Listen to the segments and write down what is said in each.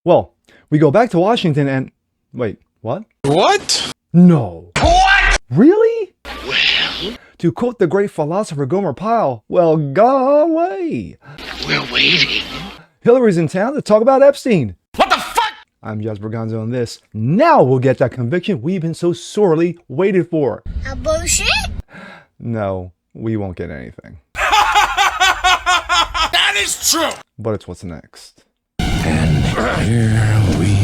Well, we go back to Washington and... Wait, what? What? No. What? Really? Well, To quote the great philosopher Gomer Pyle, well, golly. we're waiting. Hillary's in town to talk about Epstein. What the fuck? I'm Jasper Gonzo on this. Now we'll get that conviction we've been so sorely waited for. A bullshit? No, we won't get anything. That is true. But it's what's next. And here we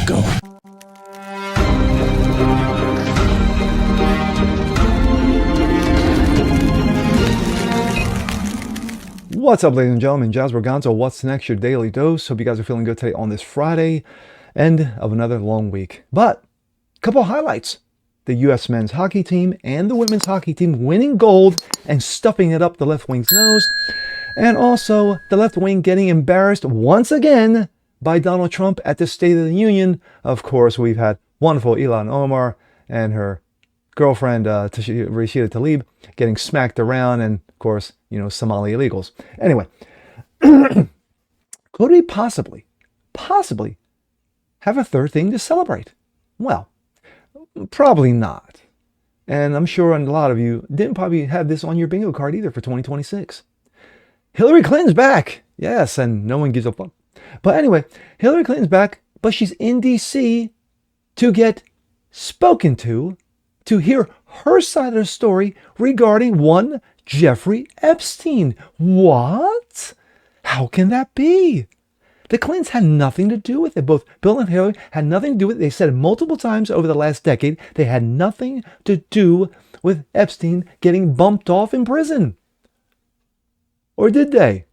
go. What's up, ladies and gentlemen? Jasper Gonzo, what's next? Your daily dose. Hope you guys are feeling good today on this Friday, end of another long week. But a couple of highlights. The U.S. men's hockey team and the women's hockey team winning gold and stuffing it up the left wing's nose. And also the left wing getting embarrassed once again by Donald Trump at the State of the Union. Of course, we've had wonderful Ilhan Omar and her girlfriend Rashida Tlaib getting smacked around, and of course, Somali illegals. Anyway, could we possibly have a third thing to celebrate? Well, probably not. And I'm sure a lot of you didn't probably have this on your bingo card either for 2026. Hillary Clinton's back. Yes, and no one gives a fuck. But anyway, Hillary Clinton's back, but she's in D.C. to get spoken to hear her side of the story regarding one Jeffrey Epstein. What? How can that be? The Clintons had nothing to do with it. Both Bill and Hillary had nothing to do with it. They said it multiple times over the last decade. They had nothing to do with Epstein getting bumped off in prison. Or did they?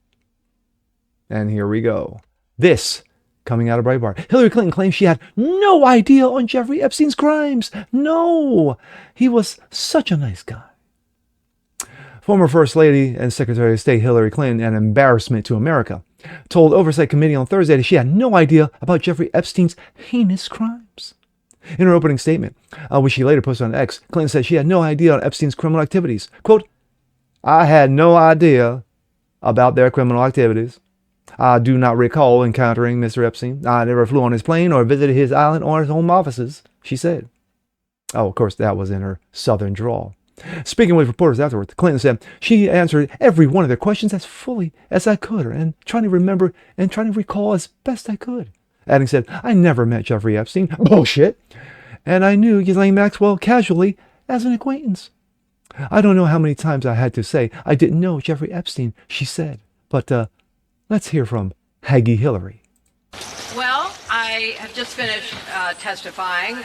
And here we go. This coming out of Breitbart. Hillary Clinton claims she had no idea on Jeffrey Epstein's crimes. No, he was such a nice guy. Former First Lady and Secretary of State Hillary Clinton, an embarrassment to America, told Oversight Committee on Thursday that she had no idea about Jeffrey Epstein's heinous crimes. In her opening statement, which she later posted on X, Clinton said she had no idea on Epstein's criminal activities. Quote, "I had no idea about their criminal activities. I do not recall encountering Mr. Epstein. I never flew on his plane or visited his island or his home offices," she said. Oh, of course, that was in her southern drawl. Speaking with reporters afterwards, Clinton said she answered every one of their questions as fully as I could, and trying to remember and trying to recall as best I could. Adding said, "I never met Jeffrey Epstein." Bullshit. "And I knew Ghislaine Maxwell casually as an acquaintance. I don't know how many times I had to say I didn't know Jeffrey Epstein," she said. But let's hear from Haggy Hillary. Well, I have just finished testifying.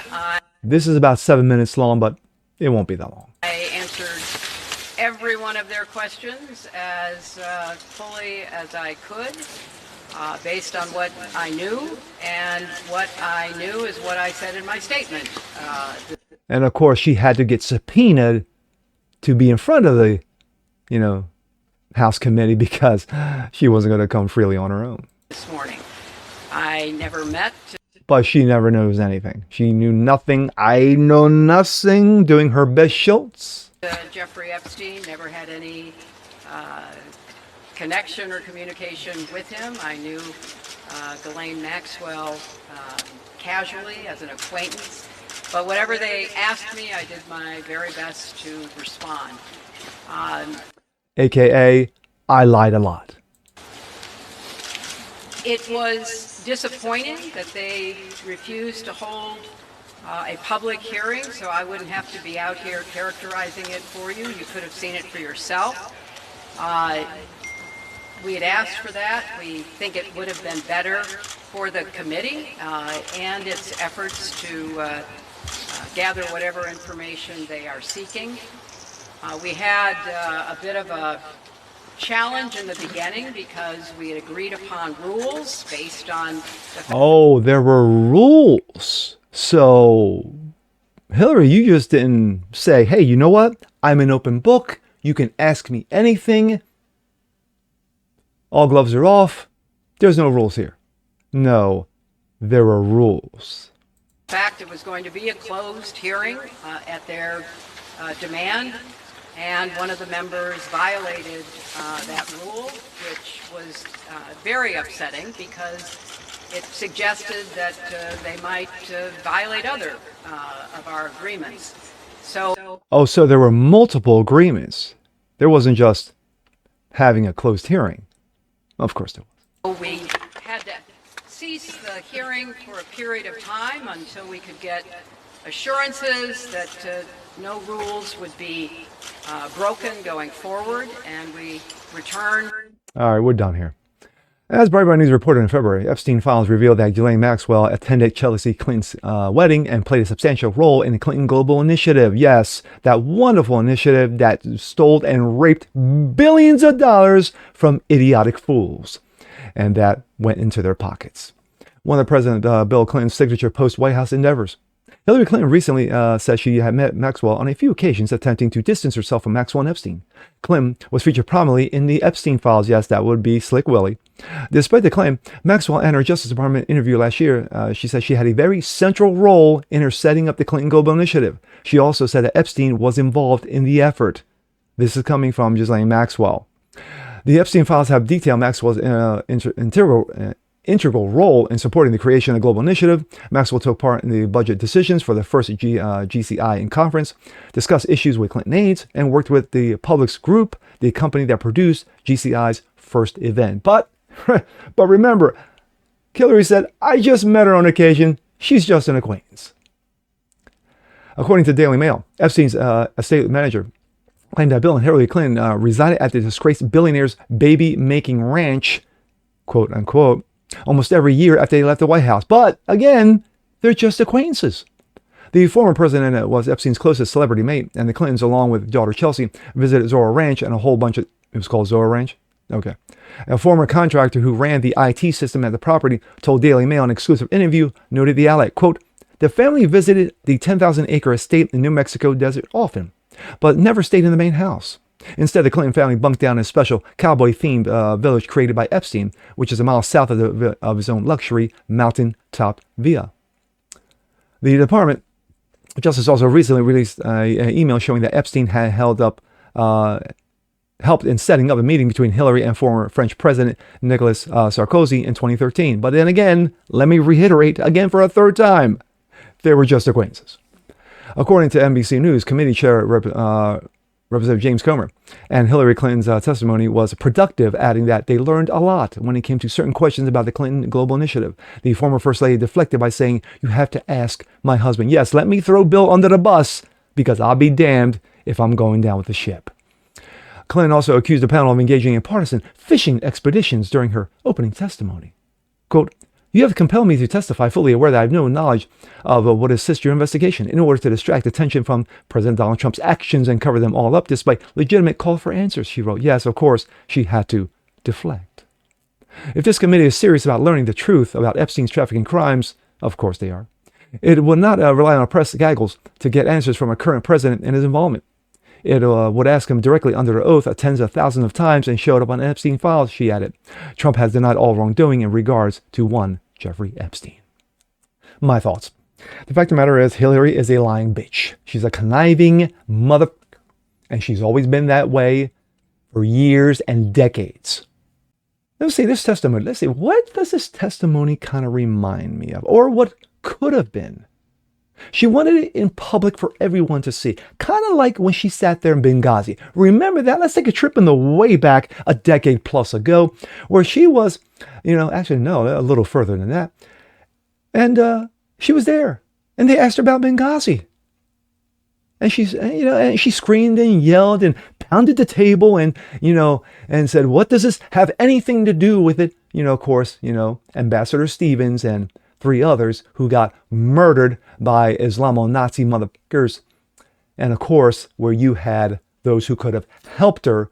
This is about 7 minutes long, but it won't be that long. I answered every one of their questions as fully as I could, based on what I knew, and what I knew is what I said in my statement. And of course, she had to get subpoenaed to be in front of the, House committee because she wasn't going to come freely on her own. This morning, I never met. But she never knows anything. She knew nothing. I know nothing. Doing her best Schultz. Jeffrey Epstein, never had any connection or communication with him. I knew Ghislaine Maxwell casually as an acquaintance. But whatever they asked me, I did my very best to respond. AKA, I lied a lot. It was disappointing that they refused to hold a public hearing, so I wouldn't have to be out here characterizing it for you. You could have seen it for yourself. We had asked for that. We think it would have been better for the committee and its efforts to gather whatever information they are seeking. We had a bit of a challenge in the beginning because we had agreed upon rules based on Oh, there were rules. So, Hillary, you just didn't say, "Hey, you know what? I'm an open book. You can ask me anything. All gloves are off. There's no rules here." No, there were rules. In fact, it was going to be a closed hearing at their demand, and one of the members violated that rule, which was very upsetting because it suggested that they might violate other of our agreements. So Oh, so there were multiple agreements. There wasn't just having a closed hearing. Of course there was. we had to cease the hearing for a period of time until we could get assurances that no rules would be broken going forward, and we returned. All right, we're done here. As Breitbart News reported in February, Epstein files revealed that Ghislaine Maxwell attended Chelsea Clinton's wedding and played a substantial role in the Clinton Global Initiative. Yes, that wonderful initiative that stole and raped billions of dollars from idiotic fools, and that went into their pockets. One of President Bill Clinton's signature post-White House endeavors. Hillary Clinton recently said she had met Maxwell on a few occasions, attempting to distance herself from Maxwell and Epstein. Clinton was featured prominently in the Epstein files. Yes, that would be Slick Willie. Despite the claim, Maxwell and her Justice Department interview last year, she said she had a very central role in her setting up the Clinton Global Initiative. She also said that Epstein was involved in the effort. This is coming from Ghislaine Maxwell. The Epstein files have detailed Maxwell's integral role in supporting the creation of the global initiative. Maxwell took part in the budget decisions for the first GCI in conference, discussed issues with Clinton aides, and worked with the Publix Group, the company that produced GCI's first event. But remember, Hillary said, I just met her on occasion. She's just an acquaintance. According to Daily Mail, Epstein's estate manager claimed that Bill and Hillary Clinton resided at the disgraced billionaire's baby-making ranch, quote unquote, almost every year after they left the White House. But again, they're just acquaintances. The former president was Epstein's closest celebrity mate, and the Clintons, along with daughter Chelsea, visited Zorro Ranch and a whole bunch of... It was called Zorro Ranch? Okay. A former contractor who ran the IT system at the property told Daily Mail in an exclusive interview, noted the outlet, quote, the family visited the 10,000-acre estate in New Mexico desert often, but never stayed in the main house. Instead, the Clinton family bunked down in a special cowboy-themed village created by Epstein, which is a mile south of his own luxury mountain-top villa. The Department of Justice also recently released an email showing that Epstein had helped in setting up a meeting between Hillary and former French President Nicolas Sarkozy in 2013. But then again, let me reiterate again for a third time, they were just acquaintances. According to NBC News, committee chair Representative James Comer, and Hillary Clinton's testimony was productive, adding that they learned a lot when it came to certain questions about the Clinton Global Initiative. The former First Lady deflected by saying, you have to ask my husband. Yes, let me throw Bill under the bus, because I'll be damned if I'm going down with the ship. Clinton also accused the panel of engaging in partisan fishing expeditions during her opening testimony. Quote, you have compelled me to testify fully aware that I have no knowledge of what assists your investigation in order to distract attention from President Donald Trump's actions and cover them all up despite legitimate call for answers, she wrote. Yes, of course, she had to deflect. If this committee is serious about learning the truth about Epstein's trafficking crimes, of course they are, it would not rely on press gaggles to get answers from a current president and his involvement. It would ask him directly under oath tens of thousands of times and showed up on Epstein files, she added. Trump has denied all wrongdoing in regards to one Jeffrey Epstein. My thoughts. The fact of the matter is, Hillary is a lying bitch. She's a conniving mother, and she's always been that way for years and decades. Let's see this testimony. Let's see, what does this testimony kind of remind me of? Or what could have been? She wanted it in public for everyone to see. Kind of like when she sat there in Benghazi. Remember that? Let's take a trip in the way back a decade plus ago, where she was, actually no, a little further than that. And she was there, and they asked her about Benghazi. And she's, and she screamed and yelled and pounded the table and, and said, what does this have anything to do with it? Of course, Ambassador Stevens and 3 others who got murdered by Islamo-Nazi motherfuckers. And of course, where you had those who could have helped her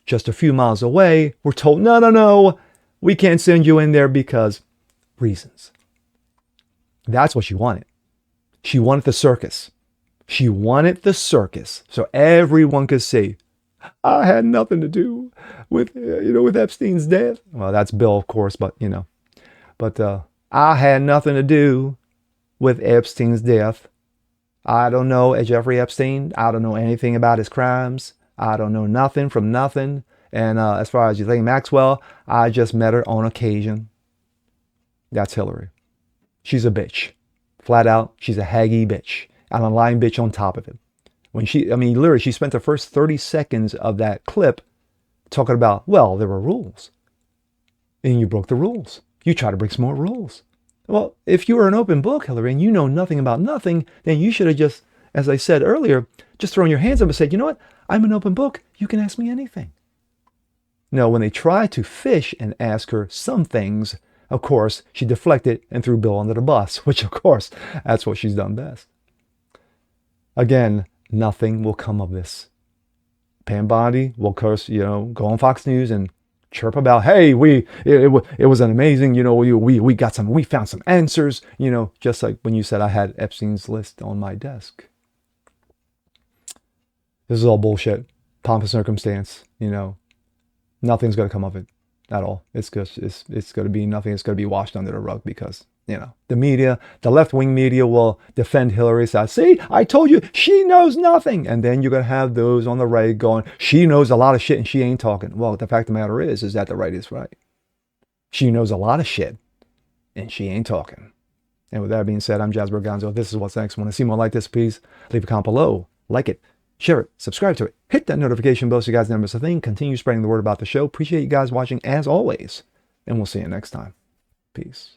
just a few miles away were told, no, we can't send you in there because reasons. That's what she wanted. She wanted the circus. She wanted the circus so everyone could see, I had nothing to do with, with Epstein's death. Well, that's Bill, of course, but, I had nothing to do with Epstein's death. I don't know Jeffrey Epstein. I don't know anything about his crimes. I don't know nothing from nothing. And as far as Ghislaine Maxwell, I just met her on occasion. That's Hillary. She's a bitch. Flat out, she's a haggy bitch. And a lying bitch on top of it. Literally, she spent the first 30 seconds of that clip talking about, well, there were rules. And you broke the rules. You try to break some more rules. Well, if you were an open book, Hillary, and you know nothing about nothing, then you should have just, as I said earlier, just thrown your hands up and said, you know what? I'm an open book. You can ask me anything. No, when they tried to fish and ask her some things, of course, she deflected and threw Bill under the bus, which, of course, that's what she's done best. Again, nothing will come of this. Pam Bondi will, of course, go on Fox News and chirp about, hey, it was an amazing, we found some answers, just like when you said I had Epstein's list on my desk. This is all bullshit, pomp and circumstance, nothing's going to come of it at all. It's going to be nothing. It's going to be washed under the rug because, the media, the left-wing media will defend Hillary. Say, see, I told you, she knows nothing. And then you're going to have those on the right going, she knows a lot of shit and she ain't talking. Well, the fact of the matter is that the right is right. She knows a lot of shit and she ain't talking. And with that being said, I'm Jasper Gonzo. This is What's Next. Want to see more like this, please leave a comment below. Like it, share it, subscribe to it, hit that notification bell so you guys never miss a thing. Continue spreading the word about the show. Appreciate you guys watching as always. And we'll see you next time. Peace.